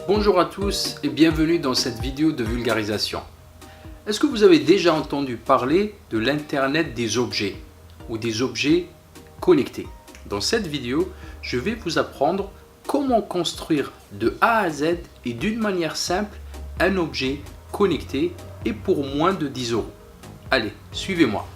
Bonjour à tous et bienvenue dans cette vidéo de vulgarisation. Est-ce que vous avez déjà entendu parler de l'Internet des objets ou des objets connectés? Dans cette vidéo, je vais vous apprendre comment construire de A à Z et d'une manière simple un objet connecté et pour moins de 10 euros. Allez, suivez-moi.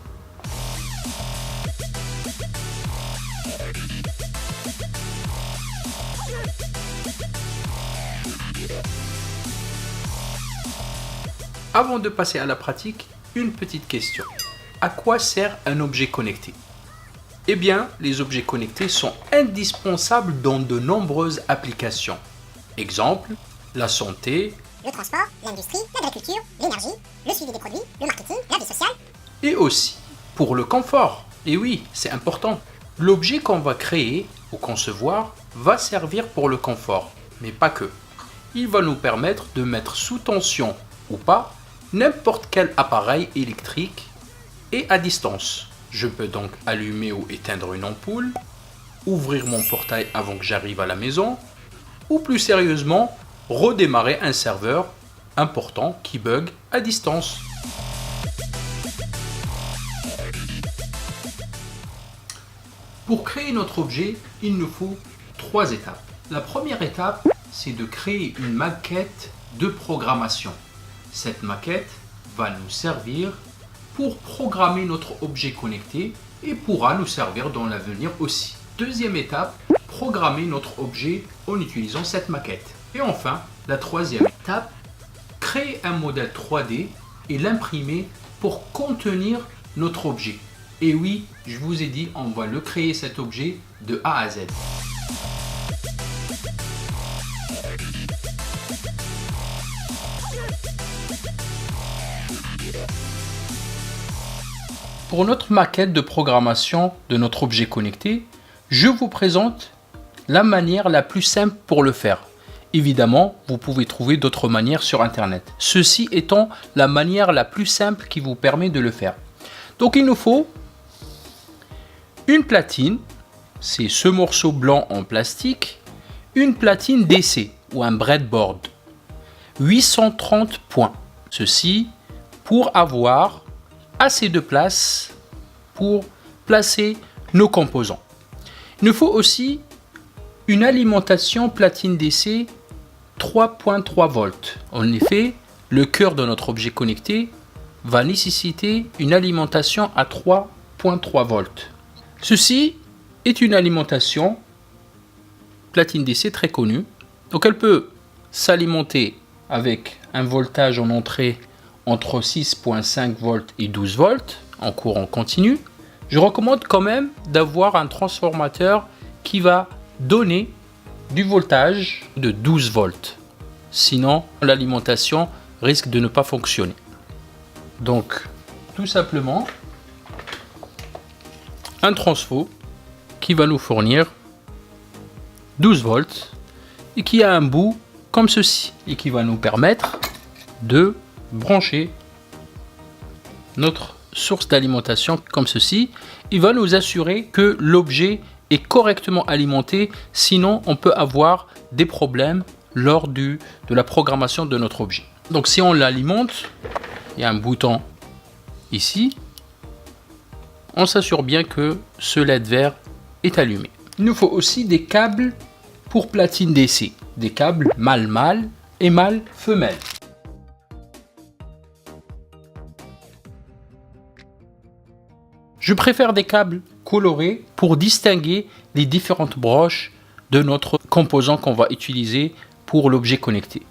Avant de passer à la pratique, une petite question. À quoi sert un objet connecté? Eh bien, les objets connectés sont indispensables dans de nombreuses applications. Exemple, la santé, le transport, l'industrie, l'agriculture, l'énergie, le suivi des produits, le marketing, la vie sociale. et aussi pour le confort. Et oui, c'est important. L'objet qu'on va créer ou concevoir va servir pour le confort, mais pas que. Il va nous permettre de mettre sous tension ou pas n'importe quel appareil électrique et à distance. Je peux donc allumer ou éteindre une ampoule, ouvrir mon portail avant que j'arrive à la maison, ou plus sérieusement, redémarrer un serveur important qui bug à distance. Pour créer notre objet, il nous faut 3 étapes. La première étape, c'est de créer une maquette de programmation. Cette maquette va nous servir pour programmer notre objet connecté et pourra nous servir dans l'avenir aussi. Deuxième étape, programmer notre objet en utilisant cette maquette. Et enfin, la troisième étape, créer un modèle 3D et l'imprimer pour contenir notre objet. Et oui, je vous ai dit, on va le créer cet objet de A à Z. Pour notre maquette de programmation de notre objet connecté, je vous présente la manière la plus simple pour le faire. Évidemment, vous pouvez trouver d'autres manières sur Internet. Ceci étant la manière la plus simple qui vous permet de le faire. Donc il nous faut une platine, c'est ce morceau blanc en plastique, une platine DC ou un breadboard, 830 points. Ceci pour avoir assez de place pour placer nos composants. Il nous faut aussi une alimentation platine DC 3.3 volts. En effet, le cœur de notre objet connecté va nécessiter une alimentation à 3.3 volts. Ceci est une alimentation platine DC très connue. Donc elle peut s'alimenter avec un voltage en entrée entre 6.5 volts et 12 volts en courant continu. Je recommande quand même d'avoir un transformateur qui va donner du voltage de 12 volts. Sinon, l'alimentation risque de ne pas fonctionner. Donc, tout simplement, un transfo qui va nous fournir 12 volts et qui a un bout comme ceci et qui va nous permettre de brancher notre source d'alimentation comme ceci. Il va nous assurer que l'objet est correctement alimenté, sinon on peut avoir des problèmes lors de la programmation de notre objet. Donc si on l'alimente, il y a un bouton ici, on s'assure bien que ce LED vert est allumé. Il nous faut aussi des câbles pour platine DC, des câbles mâle-mâle et mâle-femelle. Je préfère des câbles colorés pour distinguer les différentes broches de notre composant qu'on va utiliser pour l'objet connecté.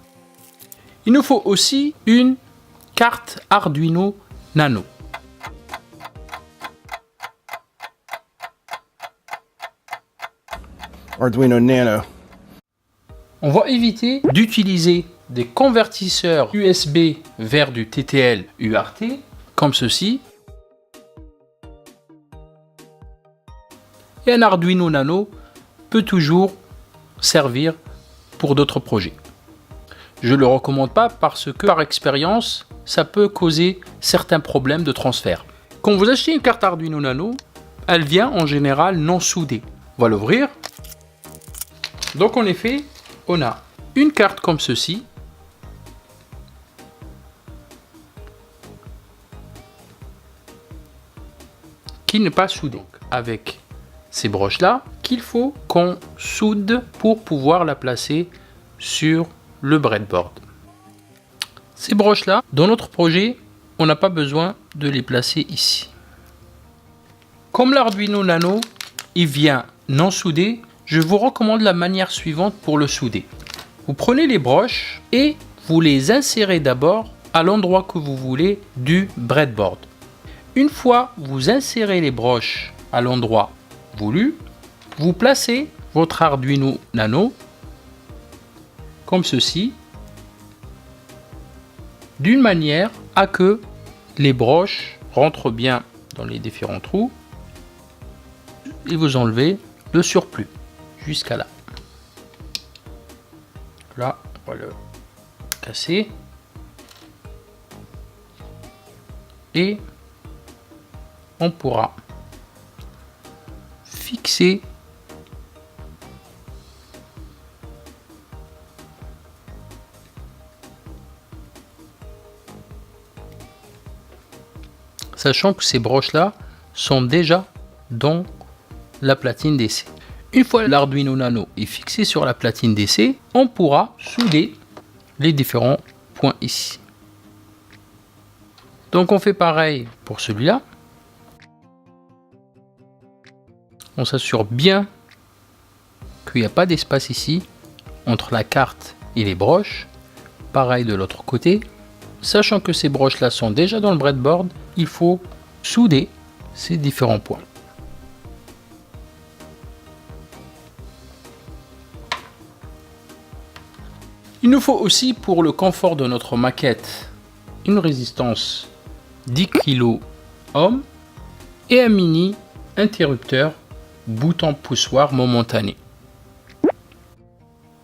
Il nous faut aussi une carte Arduino Nano. Arduino Nano. On va éviter d'utiliser des convertisseurs USB vers du TTL UART comme ceci. Et un Arduino Nano peut toujours servir pour d'autres projets. Je ne le recommande pas parce que par expérience, ça peut causer certains problèmes de transfert. Quand vous achetez une carte Arduino Nano, elle vient en général non soudée. On va l'ouvrir. Donc en effet, on a une carte comme ceci. Qui n'est pas soudée. Avec ces broches là qu'il faut qu'on soude pour pouvoir la placer sur le breadboard. Ces broches là, dans notre projet, on n'a pas besoin de les placer ici. Comme l'Arduino Nano, il vient non soudé, je vous recommande la manière suivante pour le souder. Vous prenez les broches et vous les insérez d'abord à l'endroit que vous voulez du breadboard. Une fois vous insérez les broches à l'endroit voulu, vous placez votre Arduino Nano comme ceci, d'une manière à que les broches rentrent bien dans les différents trous et vous enlevez le surplus jusqu'à là. Là, on va le casser et on pourra fixer sachant que ces broches là sont déjà dans la platine DC. Une fois l'Arduino Nano est fixé sur la platine DC, on pourra souder les différents points ici. Donc on fait pareil pour celui-là. On s'assure bien qu'il n'y a pas d'espace ici entre la carte et les broches. Pareil de l'autre côté. Sachant que ces broches là sont déjà dans le breadboard, il faut souder ces différents points. Il nous faut aussi pour le confort de notre maquette une résistance 10 kΩ et un mini interrupteur bouton poussoir momentané.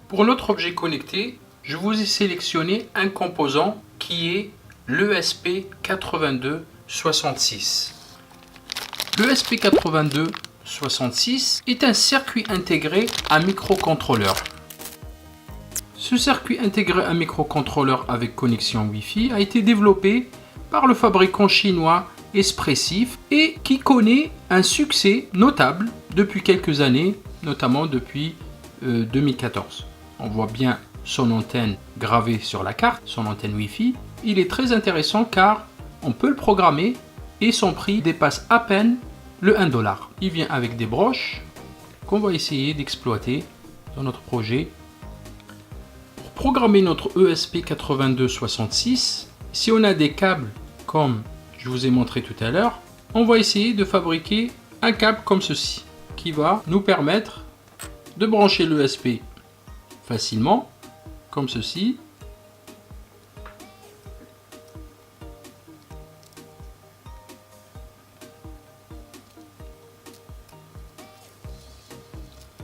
Pour notre objet connecté, je vous ai sélectionné un composant qui est l'ESP8266. L'ESP8266 est un circuit intégré à microcontrôleur. Ce circuit intégré à microcontrôleur avec connexion Wi-Fi a été développé par le fabricant chinois Espressif et qui connaît un succès notable depuis quelques années, notamment depuis 2014. On voit bien son antenne gravée sur la carte, son antenne Wi-Fi. Il est très intéressant car on peut le programmer et son prix dépasse à peine le 1$. Il vient avec des broches qu'on va essayer d'exploiter dans notre projet. Pour programmer notre ESP8266, si on a des câbles comme je vous ai montré tout à l'heure, on va essayer de fabriquer un câble comme ceci qui va nous permettre de brancher l'ESP facilement comme ceci.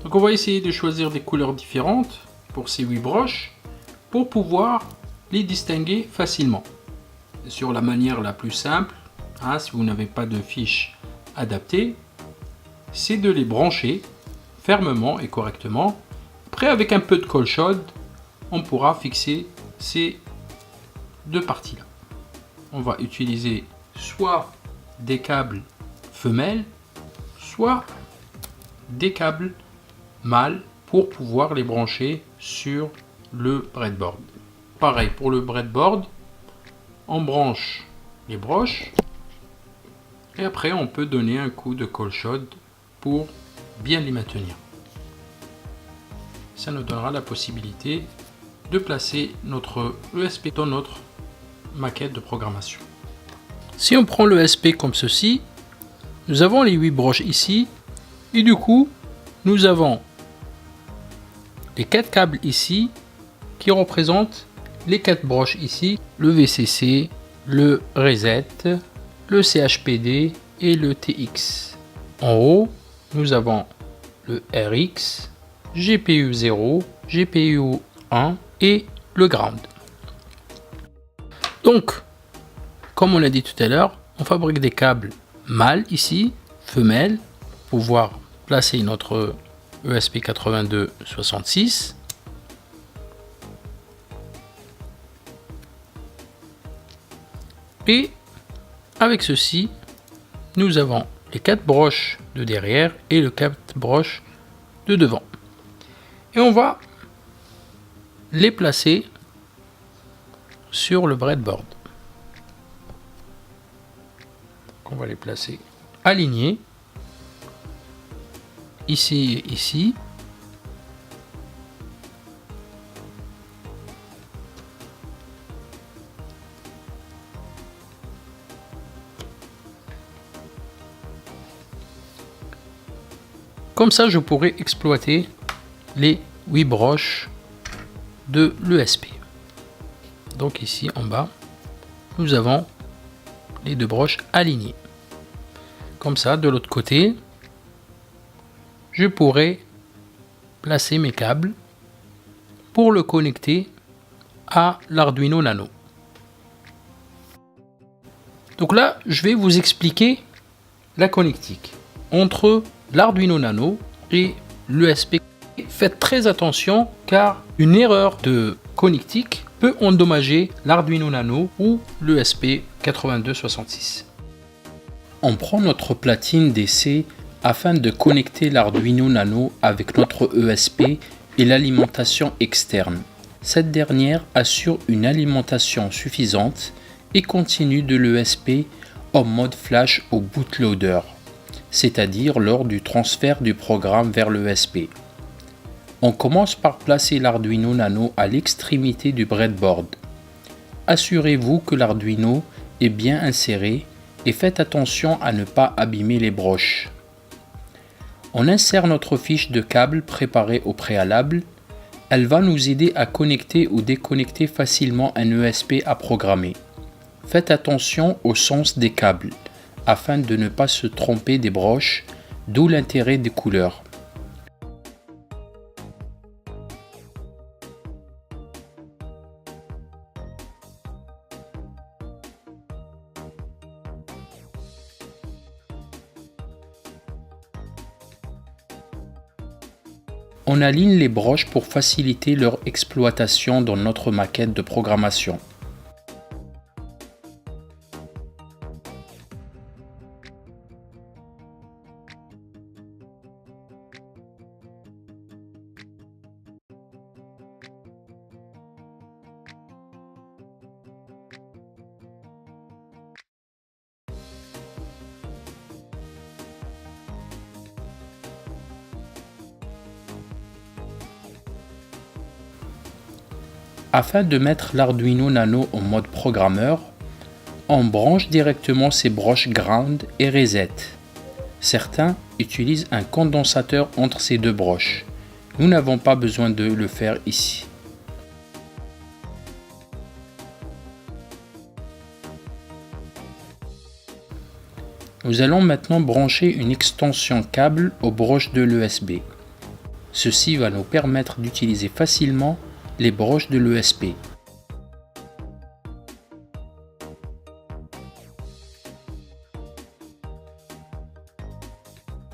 Donc on va essayer de choisir des couleurs différentes pour ces 8 broches pour pouvoir les distinguer facilement. Sur la manière la plus simple, si vous n'avez pas de fiche adaptée, c'est de les brancher fermement et correctement. Après, avec un peu de colle chaude, on pourra fixer ces deux parties là. On va utiliser soit des câbles femelles, soit des câbles mâles pour pouvoir les brancher sur le breadboard. Pareil pour le breadboard, on branche les broches et après on peut donner un coup de colle chaude pour bien les maintenir. Ça nous donnera la possibilité de placer notre ESP dans notre maquette de programmation. Si on prend l'ESP comme ceci, nous avons les 8 broches ici et du coup nous avons les 4 câbles ici qui représentent les 4 broches ici, le VCC, le Reset, le CHPD et le TX. En haut, nous avons le RX, GPU 0, GPU 1 et le Ground. Donc, comme on l'a dit tout à l'heure, on fabrique des câbles mâles ici, femelles, pour pouvoir placer notre ESP8266. Et avec ceci, nous avons les 4 broches de derrière et les 4 broches de devant. Et on va les placer sur le breadboard. On va les placer alignés, ici et ici. Comme ça, je pourrais exploiter les 8 broches de l'ESP. Donc ici en bas, nous avons les 2 broches alignées. Comme ça, de l'autre côté, je pourrais placer mes câbles pour le connecter à l'Arduino Nano. Donc là, je vais vous expliquer la connectique entre l'Arduino Nano et l'ESP. Faites très attention car une erreur de connectique peut endommager l'Arduino Nano ou l'ESP 8266. On prend notre platine DC afin de connecter l'Arduino Nano avec notre ESP et l'alimentation externe. Cette dernière assure une alimentation suffisante et continue de l'ESP en mode flash au bootloader, c'est-à-dire lors du transfert du programme vers l'ESP. On commence par placer l'Arduino Nano à l'extrémité du breadboard. Assurez-vous que l'Arduino est bien inséré et faites attention à ne pas abîmer les broches. On insère notre fiche de câble préparée au préalable. Elle va nous aider à connecter ou déconnecter facilement un ESP à programmer. Faites attention au sens des câbles afin de ne pas se tromper des broches, d'où l'intérêt des couleurs. On aligne les broches pour faciliter leur exploitation dans notre maquette de programmation. Afin de mettre l'Arduino Nano en mode programmeur, on branche directement ces broches ground et reset. Certains utilisent un condensateur entre ces 2 broches. Nous n'avons pas besoin de le faire ici. Nous allons maintenant brancher une extension câble aux broches de l'ESP. Ceci va nous permettre d'utiliser facilement les broches de l'ESP.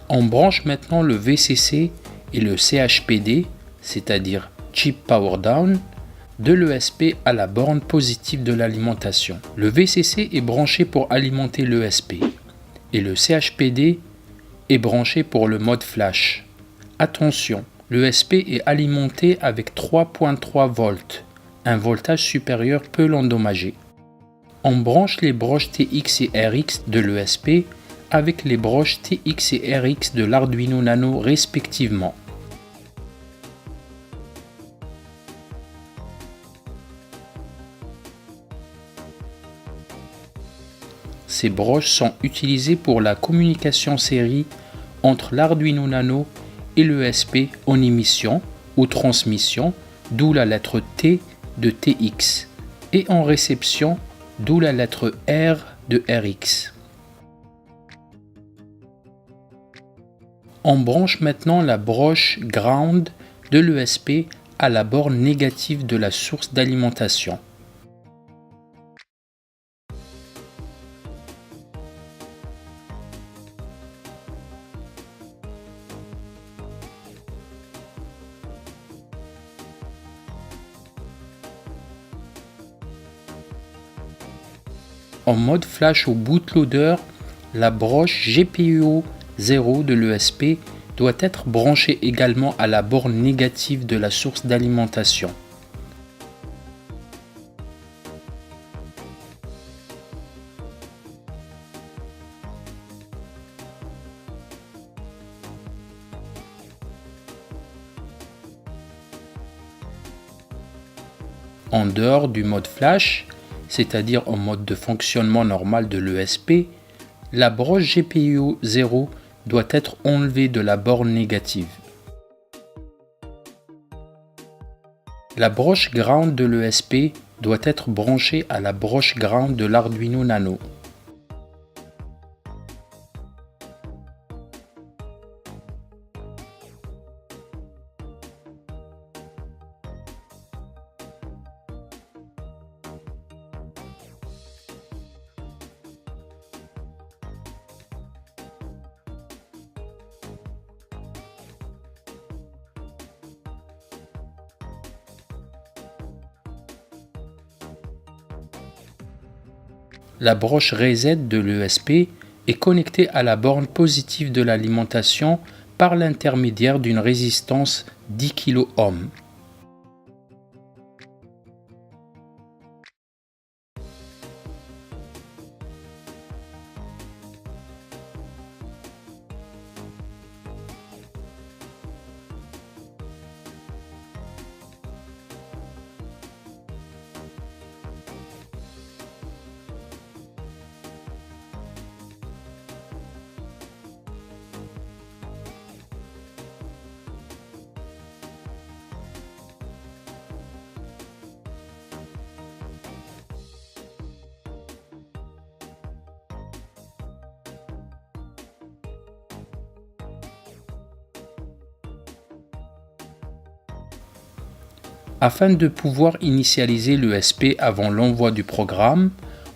On branche maintenant le VCC et le CHPD, c'est-à-dire Chip Power Down, de l'ESP à la borne positive de l'alimentation. Le VCC est branché pour alimenter l'ESP et le CHPD est branché pour le mode flash. Attention, l'ESP est alimenté avec 3.3 volts. Un voltage supérieur peut l'endommager. On branche les broches TX et RX de l'ESP avec les broches TX et RX de l'Arduino Nano respectivement. Ces broches sont utilisées pour la communication série entre l'Arduino Nano et l'ESP en émission ou transmission, d'où la lettre T de TX, et en réception, d'où la lettre R de RX. On branche maintenant la broche ground de l'ESP à la borne négative de la source d'alimentation. En mode flash au bootloader, la broche GPIO 0 de l'ESP doit être branchée également à la borne négative de la source d'alimentation. En dehors du mode flash, c'est-à-dire en mode de fonctionnement normal de l'ESP, la broche GPIO 0 doit être enlevée de la borne négative. La broche ground de l'ESP doit être branchée à la broche ground de l'Arduino Nano. La broche reset de l'ESP est connectée à la borne positive de l'alimentation par l'intermédiaire d'une résistance 10 kΩ. Afin de pouvoir initialiser l'ESP avant l'envoi du programme,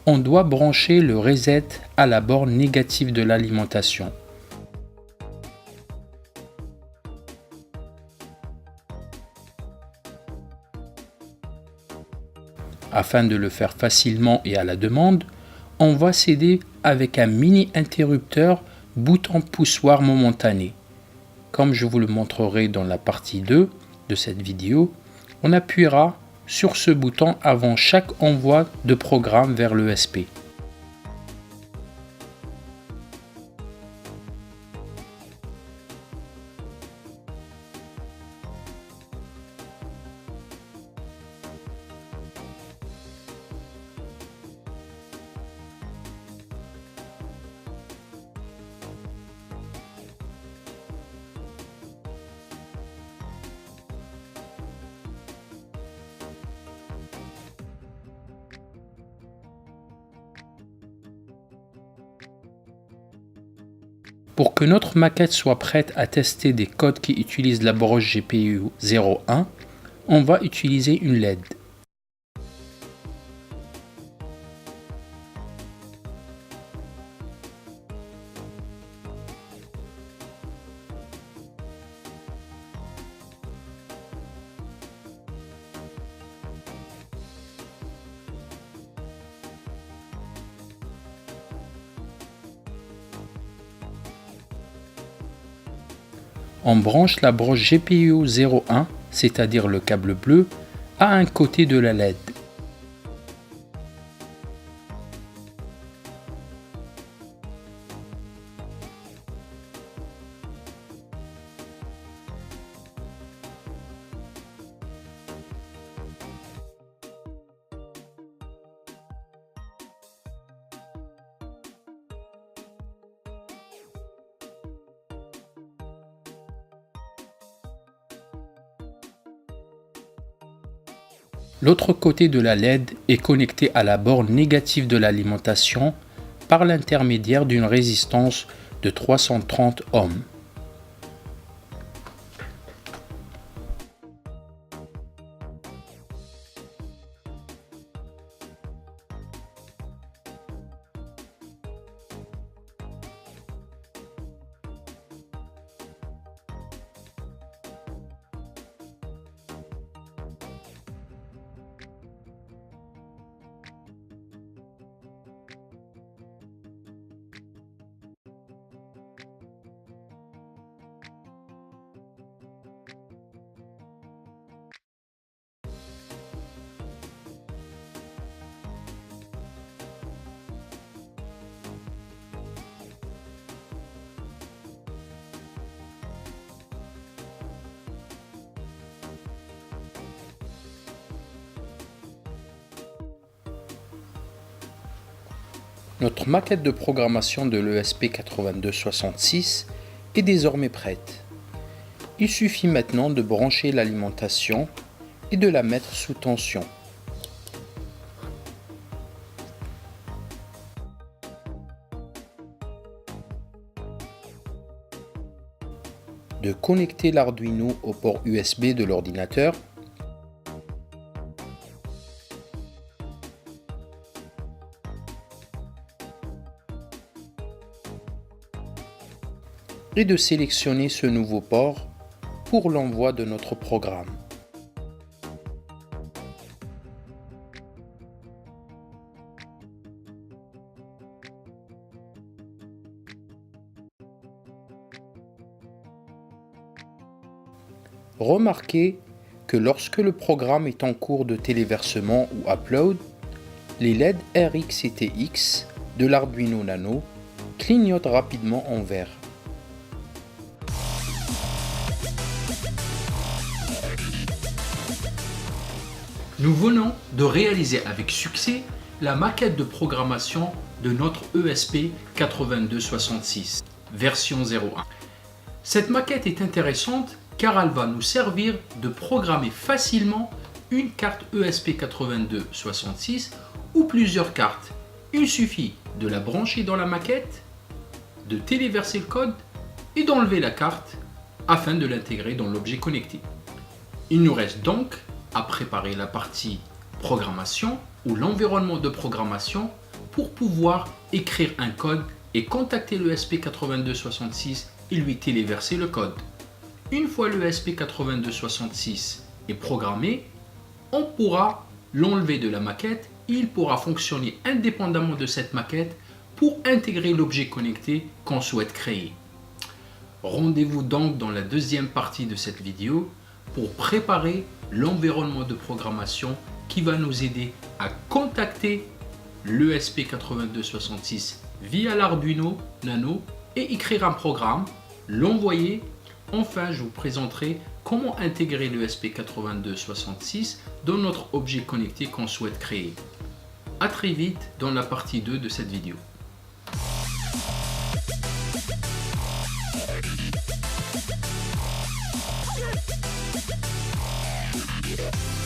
on doit brancher le reset à la borne négative de l'alimentation. Afin de le faire facilement et à la demande, on va s'aider avec un mini interrupteur bouton poussoir momentané. Comme je vous le montrerai dans la partie 2 de cette vidéo, on appuiera sur ce bouton avant chaque envoi de programme vers l'ESP. Pour que notre maquette soit prête à tester des codes qui utilisent la broche GPIO 01, on va utiliser une LED. On branche la broche GPIO 01, c'est-à-dire le câble bleu, à un côté de la LED. L'autre côté de la LED est connecté à la borne négative de l'alimentation par l'intermédiaire d'une résistance de 330 ohms. Notre maquette de programmation de l'ESP8266 est désormais prête. Il suffit maintenant de brancher l'alimentation et de la mettre sous tension. De connecter l'Arduino au port USB de l'ordinateur et de sélectionner ce nouveau port pour l'envoi de notre programme. Remarquez que lorsque le programme est en cours de téléversement ou upload, les LED RX et TX de l'Arduino Nano clignotent rapidement en vert. Nous venons de réaliser avec succès la maquette de programmation de notre ESP8266, version 01. Cette maquette est intéressante car elle va nous servir de programmer facilement une carte ESP8266 ou plusieurs cartes. Il suffit de la brancher dans la maquette, de téléverser le code et d'enlever la carte afin de l'intégrer dans l'objet connecté. Il nous reste donc à préparer la partie programmation ou l'environnement de programmation pour pouvoir écrire un code et contacter le ESP8266 et lui téléverser le code. Une fois le ESP8266 est programmé, on pourra l'enlever de la maquette et il pourra fonctionner indépendamment de cette maquette pour intégrer l'objet connecté qu'on souhaite créer. Rendez-vous donc dans la deuxième partie de cette vidéo pour préparer l'environnement de programmation qui va nous aider à contacter l'ESP8266 via l'Arduino Nano et écrire un programme, l'envoyer. Enfin, je vous présenterai comment intégrer l'ESP8266 dans notre objet connecté qu'on souhaite créer. A très vite dans la partie 2 de cette vidéo. Yeah.